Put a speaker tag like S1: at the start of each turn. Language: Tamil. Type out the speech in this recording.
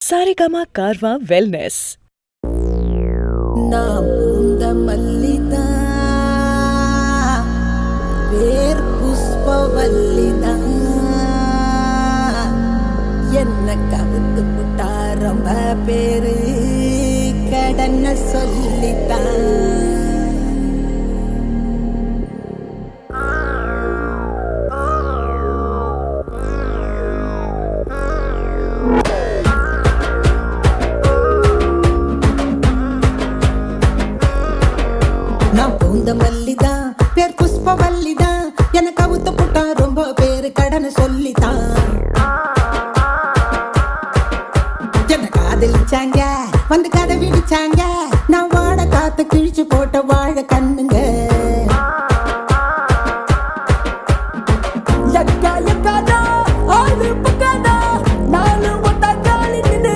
S1: सारेगामा कारवा वेलनेस
S2: நான் பூந்த மல்லிதா வேர் புஷ்பவல்லிதா என்ன கவுத்து புட்டா ரொம்ப பேரு கடன சொல்லித்தான் நான் பூந்த மல்லிதா பேர் புஷ்பவல்லிதா எனக்கு அவுத்த புட்டா ரொம்ப பேரு கடனை சொல்லித்தான் என்ன காதலிச்சாங்க வந்து கதை விடிச்சாங்க நான் வாழ காத்து கிழிச்சு போட்ட வாழ